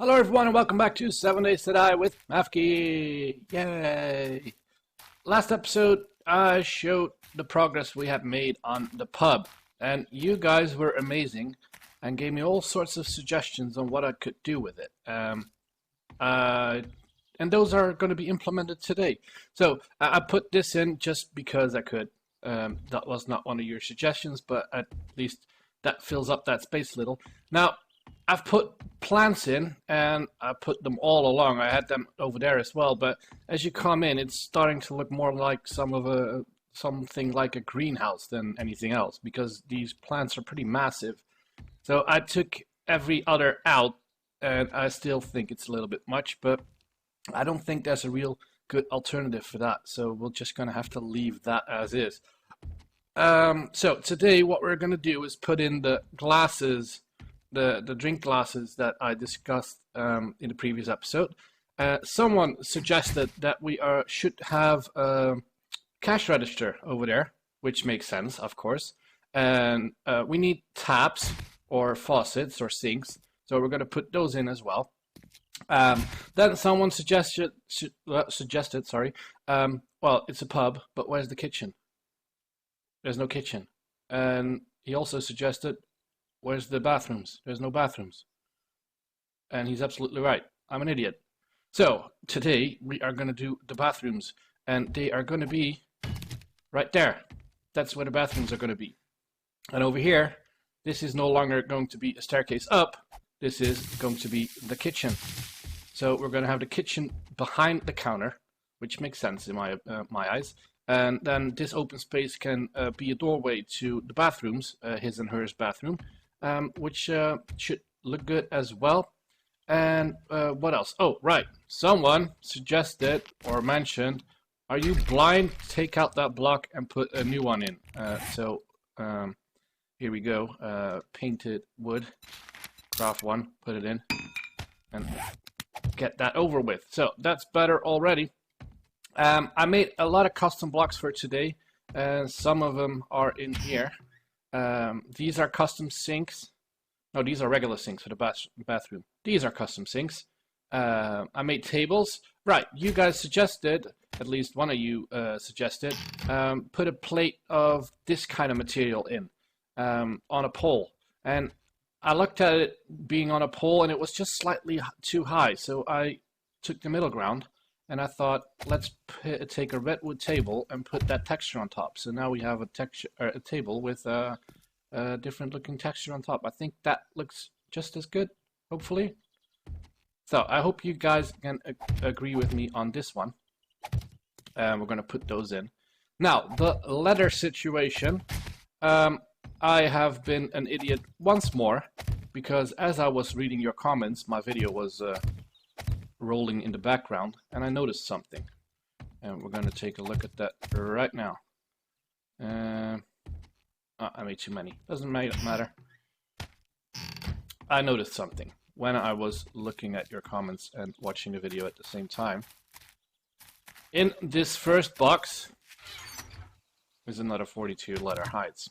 Hello everyone and welcome back to 7 Days to Die with Mafki. Yay! Last episode I showed the progress we had made on the pub, and you guys were amazing and gave me all sorts of suggestions on what I could do with it. And those are going to be implemented today. So I put this in just because I could. That was not one of your suggestions, but at least that fills up that space a little. Now, I've put plants in, and I put them all along. I had them over there as well, but as you come in, it's starting to look more like something like a greenhouse than anything else, because these plants are pretty massive. So I took every other out, and I still think it's a little bit much, but I don't think there's a real good alternative for that. So we're just going to have to leave that as is. So today what we're going to do is put in the glasses, the drink glasses that I discussed in the previous episode. Someone suggested that we should have a cash register over there, which makes sense, of course. And we need taps or faucets or sinks, so we're going to put those in as well. Then someone suggested, well, it's a pub, but where's the kitchen? There's no kitchen. And he also suggested, where's the bathrooms? There's no bathrooms. And he's absolutely right. I'm an idiot. So today we are going to do the bathrooms, and they are going to be right there. That's where the bathrooms are going to be. And over here, this is no longer going to be a staircase up. This is going to be the kitchen. So we're going to have the kitchen behind the counter, which makes sense in my eyes. And then this open space can be a doorway to the bathrooms, his and hers bathroom, which should look good as well. And what else? Oh, right. Someone suggested or mentioned, are you blind? Take out that block and put a new one in. So here we go. Painted wood. Craft one. Put it in. And get that over with. So that's better already. I made a lot of custom blocks for today. Some of them are in here. These are custom sinks. No, these are regular sinks for the bathroom. These are custom sinks. I made tables. Right, you guys suggested, at least one of you suggested, put a plate of this kind of material in on a pole. And I looked at it being on a pole, and it was just slightly too high. So I took the middle ground, and I thought, let's take a redwood table and put that texture on top. So now we have a table with a different looking texture on top. I think that looks just as good, hopefully. So I hope you guys can agree with me on this one. We're going to put those in. Now, the leather situation. I have been an idiot once more, because as I was reading your comments, my video was rolling in the background, and I noticed something. And we're going to take a look at that right now. I made too many. Doesn't matter. I noticed something when I was looking at your comments and watching the video at the same time. In this first box is another 42 letter hides.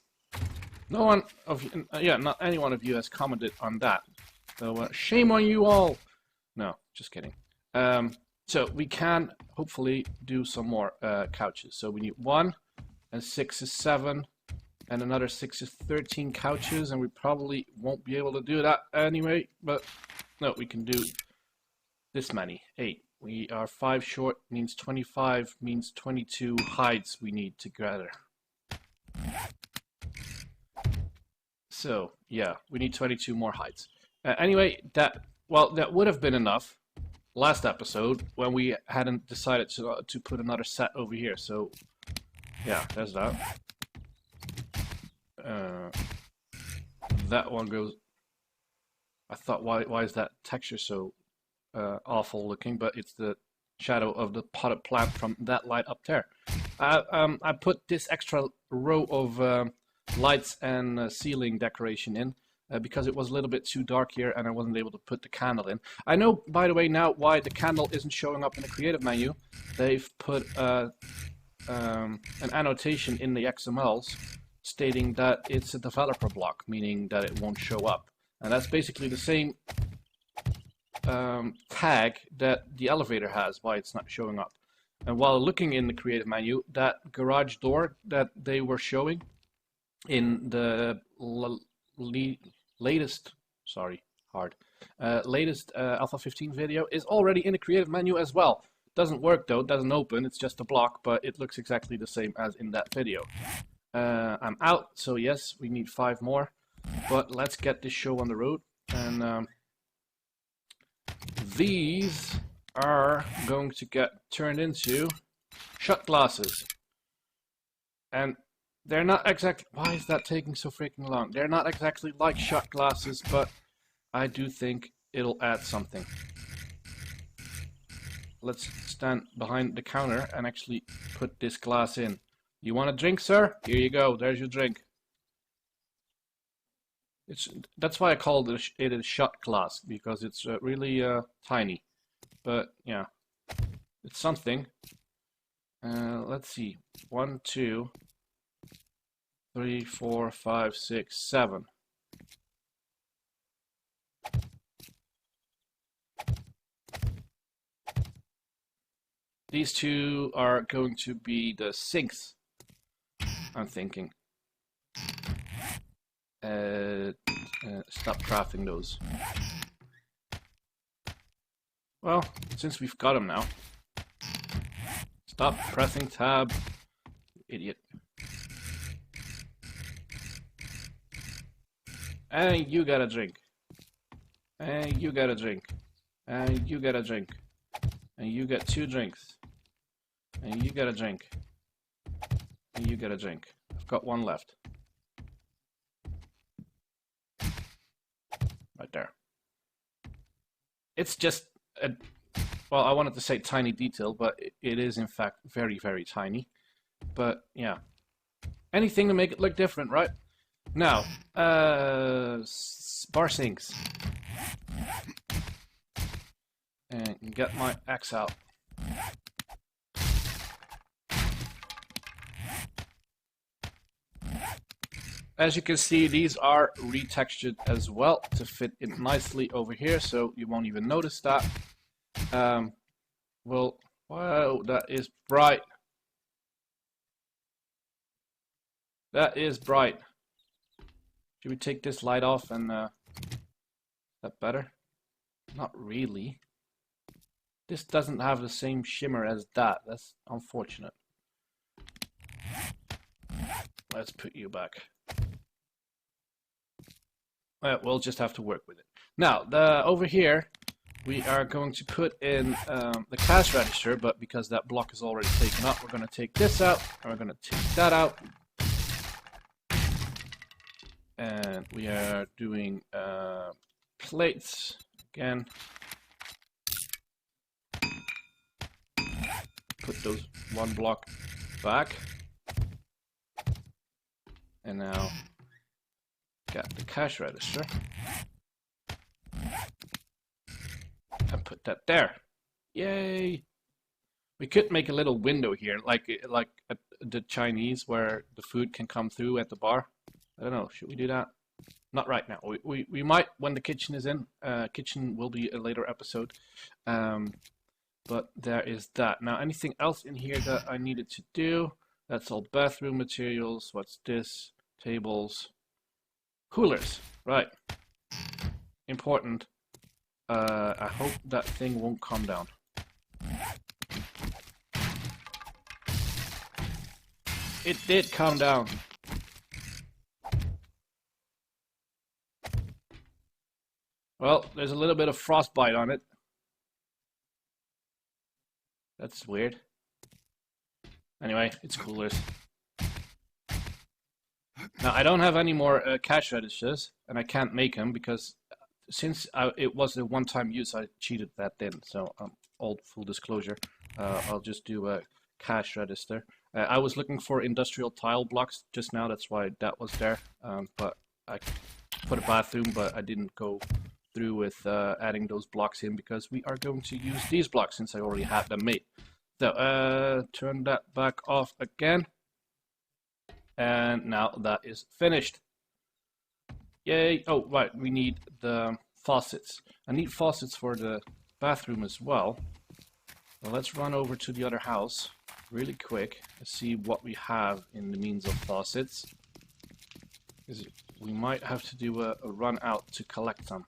No one of you, not any one of you has commented on that. So shame on you all. No, just kidding. So we can hopefully do some more couches. So we need 1, and 6 is 7, and another 6 is 13 couches, and we probably won't be able to do that anyway. But no, we can do this many, 8. We are 5 short, means 25, means 22 hides we need together. So yeah, we need 22 more hides. Anyway, that would have been enough last episode when we hadn't decided to put another set over here. So yeah, there's that. That one goes. I thought, why is that texture so awful looking? But it's the shadow of the potted plant from that light up there. I put this extra row of lights and ceiling decoration in because it was a little bit too dark here and I wasn't able to put the candle in. I know, by the way, now why the candle isn't showing up in the creative menu. They've put an annotation in the XMLs stating that it's a developer block, meaning that it won't show up. And that's basically the same tag that the elevator has, why it's not showing up. And while looking in the creative menu, that garage door that they were showing in the latest, latest Alpha 15 video is already in the creative menu as well. Doesn't work though, doesn't open, it's just a block, but it looks exactly the same as in that video. I'm out, so yes, we need 5 more, but let's get this show on the road. And these are going to get turned into shot glasses. And they're not exactly... Why is that taking so freaking long? They're not exactly like shot glasses, but I do think it'll add something. Let's stand behind the counter and actually put this glass in. You want a drink, sir? Here you go. There's your drink. That's why I called it a shot glass, because it's really tiny. But yeah, it's something. Let's see. 1, 2, 3, 4, 5, 6, 7. These 2 are going to be the sinks, I'm thinking. Stop crafting those. Well, since we've got them now. Stop pressing tab, idiot. And you got a drink. And you got a drink. And you got a drink. And you get 2 drinks. And you get a drink. And you get a drink. I've got 1 left. Right there. It's just a... Well, I wanted to say tiny detail, but it is in fact very, very tiny. But yeah, anything to make it look different, right? Now, bar sinks. And get my axe out. As you can see, these are retextured as well to fit in nicely over here, so you won't even notice that. Well, wow, that is bright. That is bright. Should we take this light off and, is that better? Not really. This doesn't have the same shimmer as that. That's unfortunate. Let's put you back. We'll just have to work with it. Now, over here, we are going to put in the cash register, but because that block is already taken up, we're going to take this out, and we're going to take that out. And we are doing plates again. Put those 1 block back. And now get the cash register. And put that there. Yay! We could make a little window here, like at the Chinese, where the food can come through at the bar. I don't know. Should we do that? Not right now. We might when the kitchen is in. Kitchen will be a later episode. But there is that. Now, anything else in here that I needed to do? That's all bathroom materials. What's this? Tables. Coolers. Right. Important. I hope that thing won't come down. It did come down. Well, there's a little bit of frostbite on it. That's weird. Anyway, it's coolers. Now, I don't have any more cash registers, and I can't make them because since it was a one-time use, I cheated that in. So, old full disclosure, I'll just do a cash register. I was looking for industrial tile blocks just now, that's why that was there. But I put a bathroom, but I didn't go through with adding those blocks in because we are going to use these blocks since I already have them made. So, turn that back off again. And now that is finished. Yay! Oh, right, we need the faucets. I need faucets for the bathroom as well. Well, let's run over to the other house really quick and see what we have in the means of faucets. Because we might have to do a run out to collect them.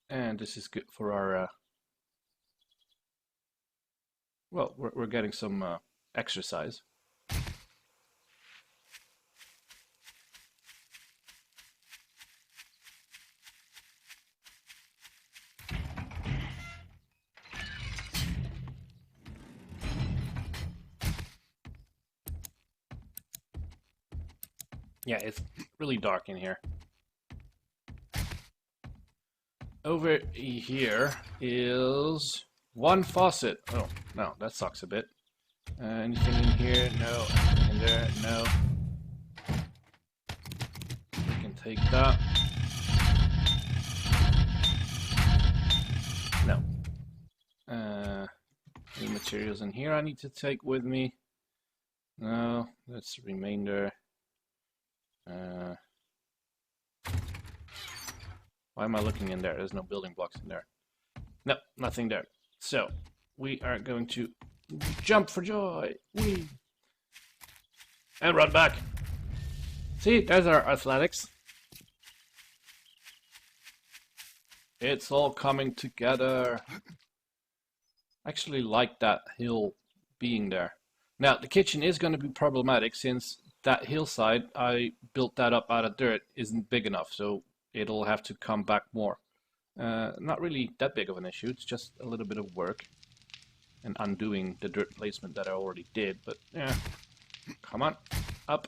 And this is good for our... well, we're getting some exercise. Yeah, it's really dark in here. Over here is one faucet. Oh, no, that sucks a bit. Anything in here? No. Anything in there? No. We can take that. No. Any materials in here I need to take with me? No, that's the remainder. Why am I looking in there? There's no building blocks in there. No, nothing there. So, we are going to jump for joy. Whee! And run back. See, there's our athletics. It's all coming together. I actually like that hill being there. Now, the kitchen is going to be problematic since that hillside, I built that up out of dirt, isn't big enough, so it'll have to come back more. Not really that big of an issue, it's just a little bit of work and undoing the dirt placement that I already did, but yeah, come on, up.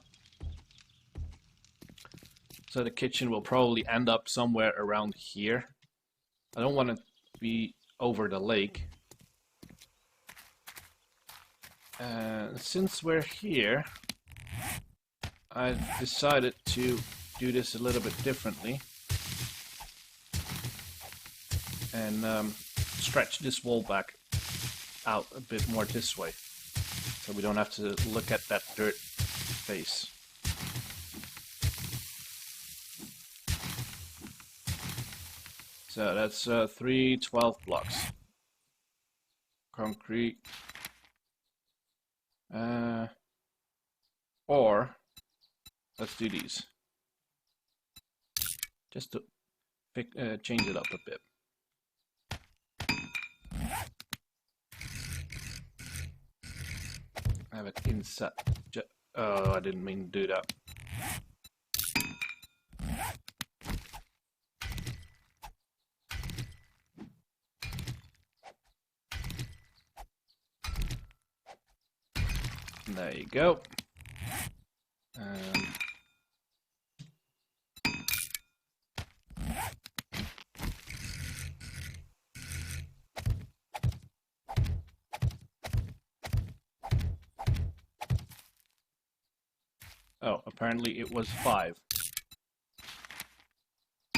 So the kitchen will probably end up somewhere around here. I don't want it to be over the lake. Since we're here, I've decided to do this a little bit differently and stretch this wall back out a bit more this way so we don't have to look at that dirt face. So that's 3 12 blocks. Concrete. Or let's do these. Just to change it up a bit. Have it inside. Oh, I didn't mean to do that. There you go. Oh, apparently it was 5.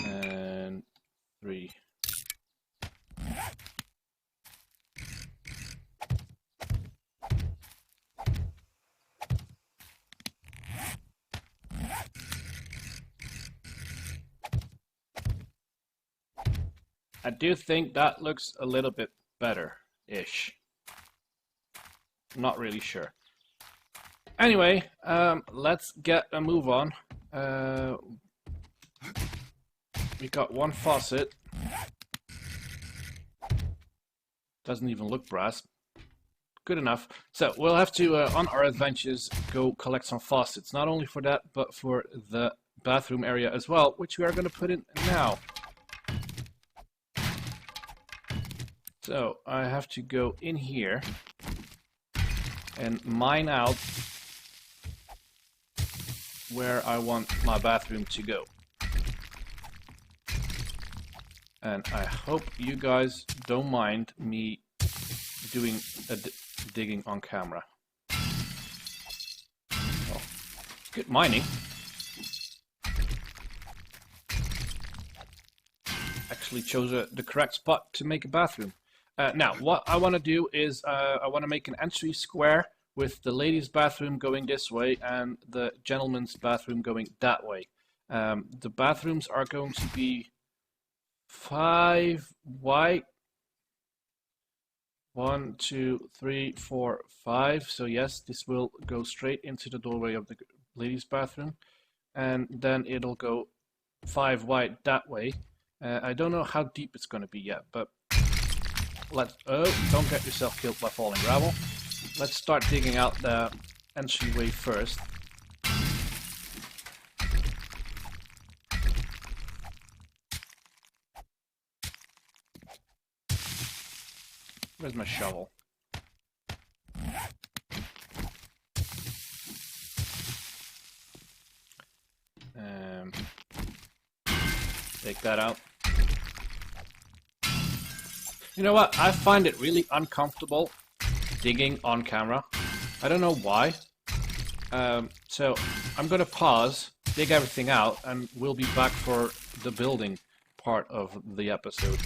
And 3. I do think that looks a little bit better-ish. Not really sure. Anyway, let's get a move on. We got one faucet. Doesn't even look brass. Good enough. So we'll have to, on our adventures, go collect some faucets. Not only for that, but for the bathroom area as well, which we are going to put in now. So I have to go in here and mine out where I want my bathroom to go. And I hope you guys don't mind me doing a digging on camera. Oh, good mining. Actually chose the correct spot to make a bathroom. Now, what I want to do is I want to make an entry square with the ladies' bathroom going this way and the gentleman's bathroom going that way. The bathrooms are going to be 5 wide. 1, 2, 3, 4, 5. So yes, this will go straight into the doorway of the ladies' bathroom, and then it'll go 5 wide that way. I don't know how deep it's going to be yet, but don't get yourself killed by falling gravel. Let's start digging out the entryway first. Where's my shovel? Take that out. You know what? I find it really uncomfortable digging on camera. I don't know why. So I'm gonna pause, dig everything out, and we'll be back for the building part of the episode.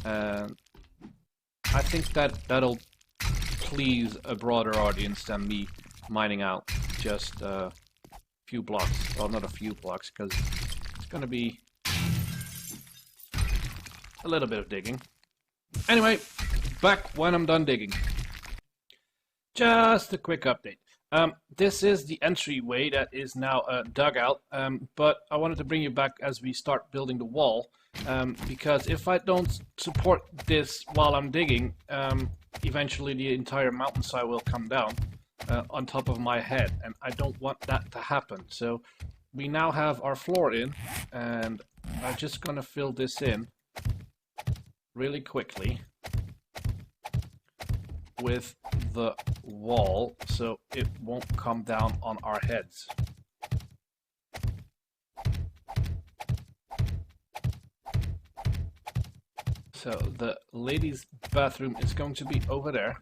I think that'll please a broader audience than me mining out just a few blocks. Well, not a few blocks, because it's gonna be a little bit of digging. Anyway, back when I'm done digging. Just a quick update. This is the entryway that is now dug out, but I wanted to bring you back as we start building the wall, because if I don't support this while I'm digging, eventually the entire mountainside will come down on top of my head, and I don't want that to happen. So we now have our floor in, and I'm just gonna fill this in really quickly with the wall so it won't come down on our heads. So the ladies' bathroom is going to be over there.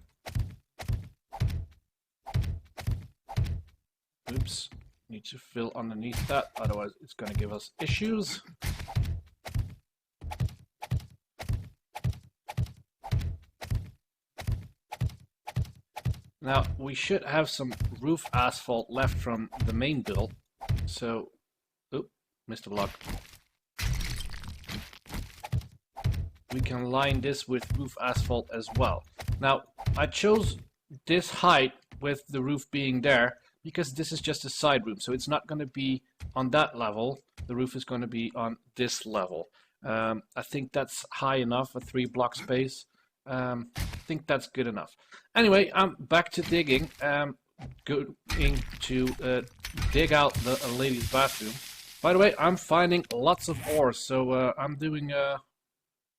Oops, need to fill underneath that, otherwise it's going to give us issues. Now, we should have some roof asphalt left from the main build, so... Oop, missed a block. We can line this with roof asphalt as well. Now, I chose this height with the roof being there because this is just a side room, so it's not going to be on that level. The roof is going to be on this level. I think that's high enough, a 3-block space. I think that's good enough. Anyway, I'm back to digging. Going to dig out the ladies' bathroom. By the way, I'm finding lots of ores, so I'm doing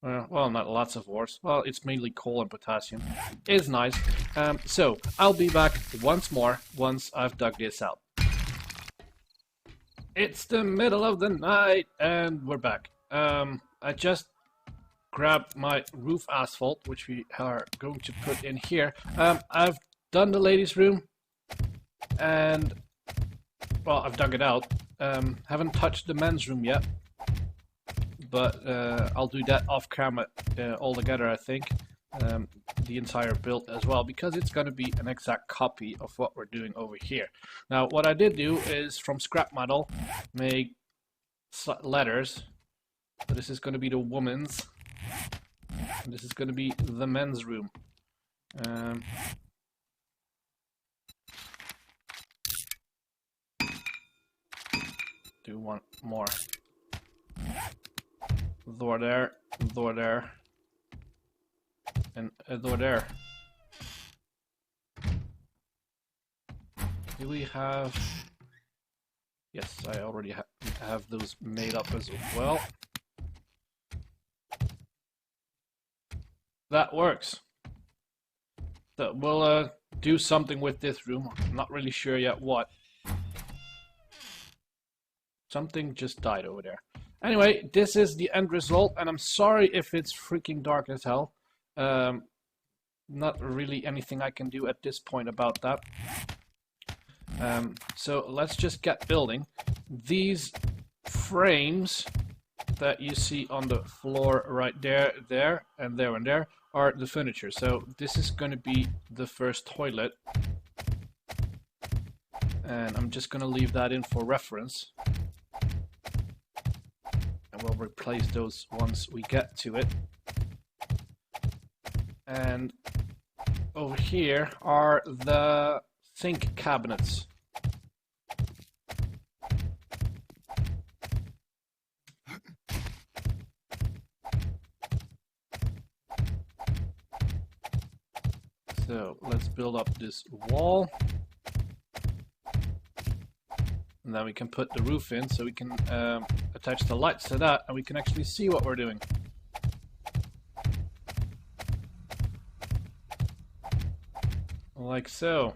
well, not lots of ores. Well, it's mainly coal and potassium. It's nice. So I'll be back once more once I've dug this out. It's the middle of the night, and we're back. I just grab my roof asphalt, which we are going to put in here. I've done the ladies' room, and well, I've dug it out. Haven't touched the men's room yet, but I'll do that off camera altogether, I think. The entire build as well, because it's going to be an exact copy of what we're doing over here. Now, what I did do is from scrap metal make letters. So this is going to be the woman's. And this is going to be the men's room. Do one more. Door there, and a door there. Do we have... Yes, I already have those made up as well. That works. So we'll do something with this room. I'm not really sure yet what. Something just died over there. Anyway, this is the end result, and I'm sorry if it's freaking dark as hell. Not really anything I can do at this point about that. So let's just get building. These frames that you see on the floor right there, and there are the furniture. So this is going to be the first toilet. And I'm just going to leave that in for reference. And we'll replace those once we get to it. And over here are the sink cabinets. So let's build up this wall. And then we can put the roof in so we can attach the lights to that and we can actually see what we're doing. Like so.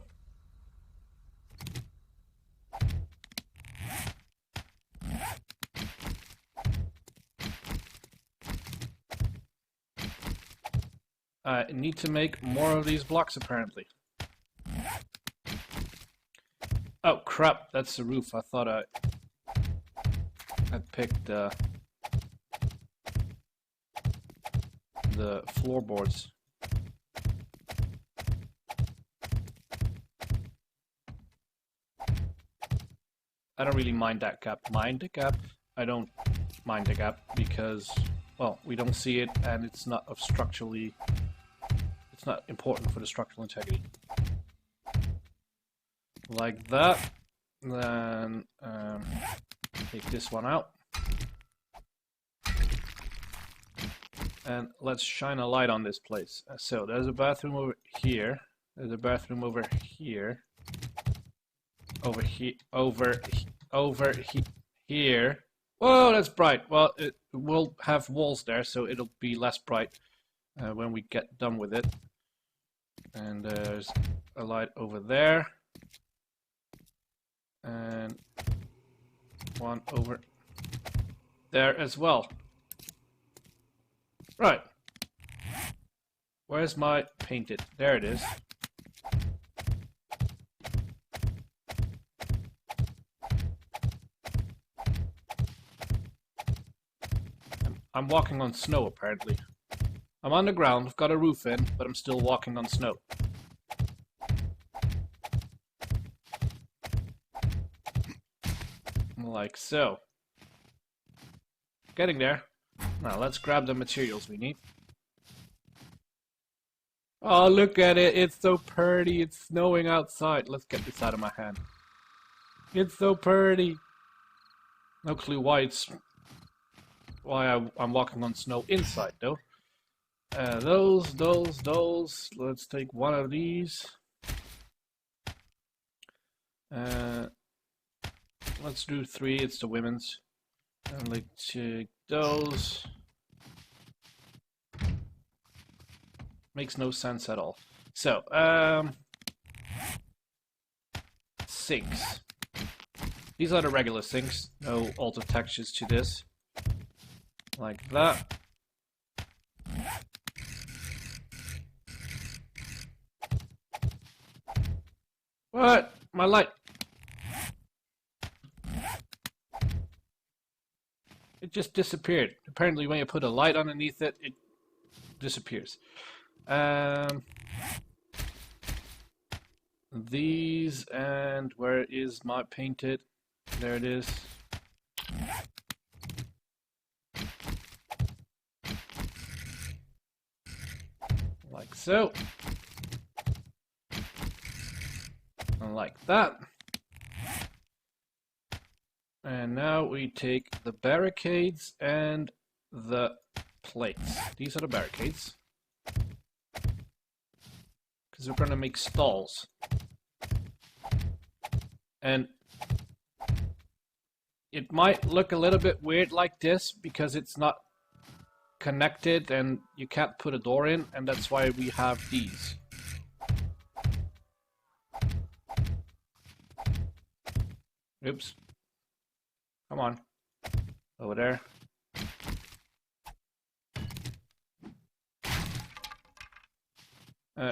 I need to make more of these blocks apparently. Oh crap, that's the roof. I thought I picked the floorboards. I don't really mind that gap. Mind the gap? I don't mind the gap because, well, we don't see it and it's not of structurally, it's not important for the structural integrity. Like that. Then take this one out. And let's shine a light on this place. So there's a bathroom over here. There's a bathroom over here. Over here. Whoa, that's bright. Well, it will have walls there, so it'll be less bright when we get done with it. And there's a light over there. And one over there as well. Right. Where's my painted? There it is. I'm walking on snow apparently. I'm on the ground, I've got a roof in, but I'm still walking on snow. Like so. Getting there. Now let's grab the materials we need. Oh, look at it. It's so pretty. It's snowing outside. Let's get this out of my hand. It's so pretty. No clue why I'm walking on snow inside though. Those. Let's take one of these. Let's do 3, it's the women's. And let's take those. Makes no sense at all. So, sinks. These are the regular sinks, no altered textures to this. Like that. What? My light. It just disappeared. Apparently when you put a light underneath it, it disappears. These, and where is my painted? There it is. Like so. And like that. And now we take the barricades and the plates. These are the barricades. Because we're going to make stalls. And it might look a little bit weird like this because it's not connected and you can't put a door in, and that's why we have these. Oops. Come on. Over there.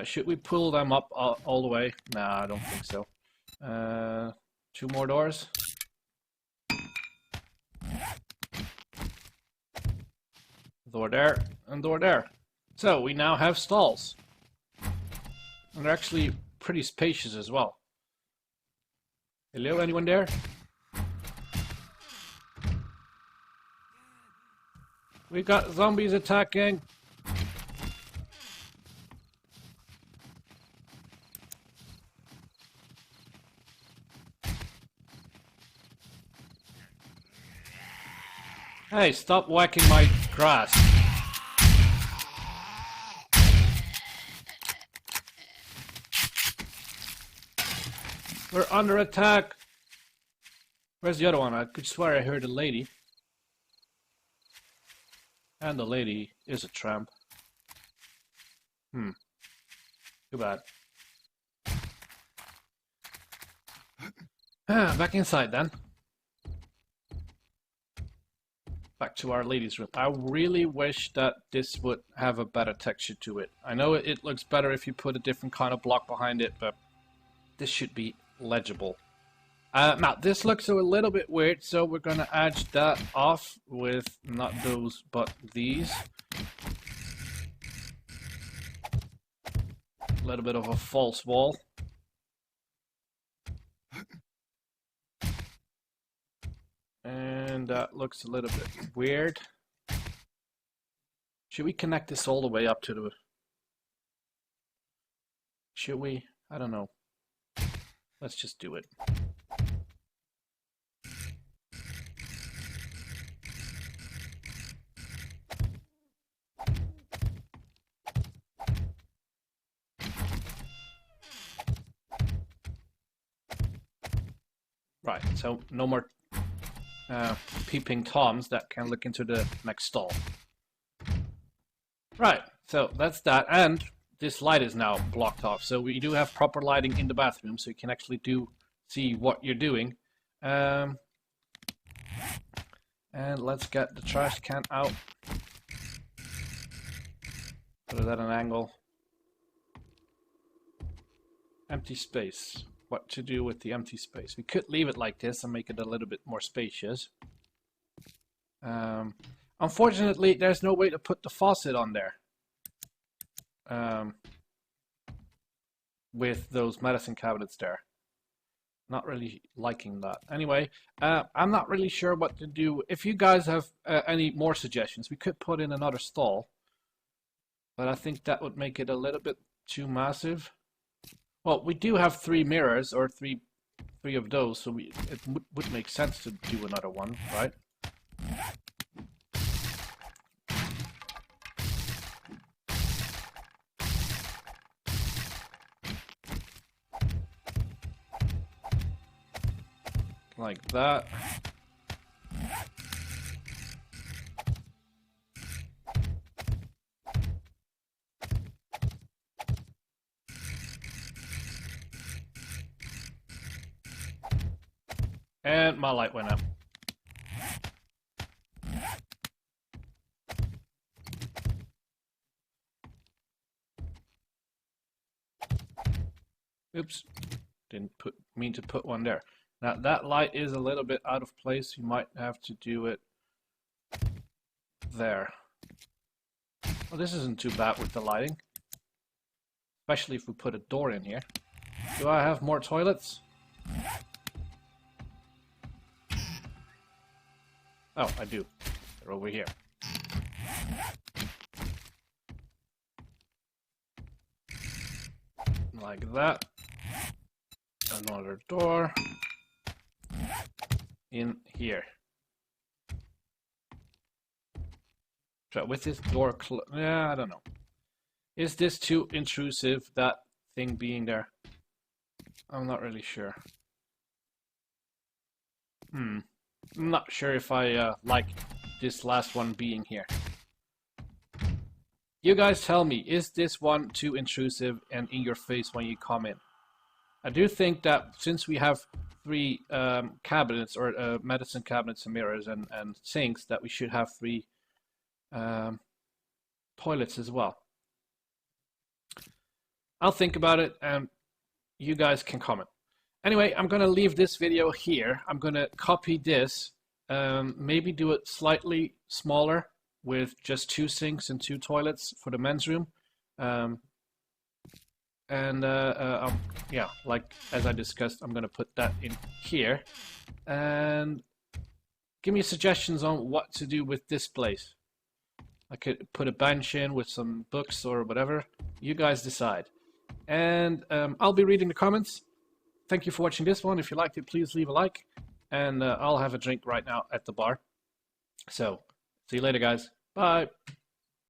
Should we pull them up all the way? Nah, I don't think so. 2 more doors. Door there, and door there. So, we now have stalls. And they're actually pretty spacious as well. Hello, anyone there? We got zombies attacking. Hey, stop whacking my grass. We're under attack. Where's the other one? I could swear I heard a lady. And the lady is a tramp. Too bad. Back inside then. Back to our ladies' room. I really wish that this would have a better texture to it. I know it looks better if you put a different kind of block behind it, but this should be legible. Now, this looks a little bit weird, so we're going to edge that off with not those, but these. A little bit of a false wall. And that looks a little bit weird. Should we connect this all the way up to the... Should we? I don't know. Let's just do it. Right, so no more peeping toms that can look into the next stall. Right, so that's that, and this light is now blocked off, so we do have proper lighting in the bathroom, so you can actually see what you're doing. And let's get the trash can out. Put it at an angle. Empty space. What to do with the empty space? We could leave it like this and make it a little bit more spacious. Unfortunately, there's no way to put the faucet on there. With those medicine cabinets there. Not really liking that. Anyway, I'm not really sure what to do. If you guys have any more suggestions, we could put in another stall. But I think that would make it a little bit too massive. Well, we do have 3 mirrors, or three of those, so it would make sense to do another one, right? Like that. And my light went out. Oops. Didn't mean to put one there. Now that light is a little bit out of place. You might have to do it there. Well, this isn't too bad with the lighting. Especially if we put a door in here. Do I have more toilets? Oh, I do. They're over here. Like that. Another door. In here. So with this door yeah, I don't know. Is this too intrusive, that thing being there? I'm not really sure. I'm not sure if I like this last one being here. You guys tell me, is this one too intrusive and in your face when you come in? I do think that since we have 3 cabinets, or medicine cabinets and mirrors and sinks, that we should have 3 toilets as well. I'll think about it and you guys can comment. Anyway, I'm going to leave this video here. I'm going to copy this, maybe do it slightly smaller with just 2 sinks and 2 toilets for the men's room. And yeah, like as I discussed, I'm gonna put that in here. And give me suggestions on what to do with this place. I could put a bench in with some books or whatever. You guys decide. And I'll be reading the comments. Thank you for watching this one. If you liked it, please leave a like. And I'll have a drink right now at the bar. So, see you later, guys. Bye.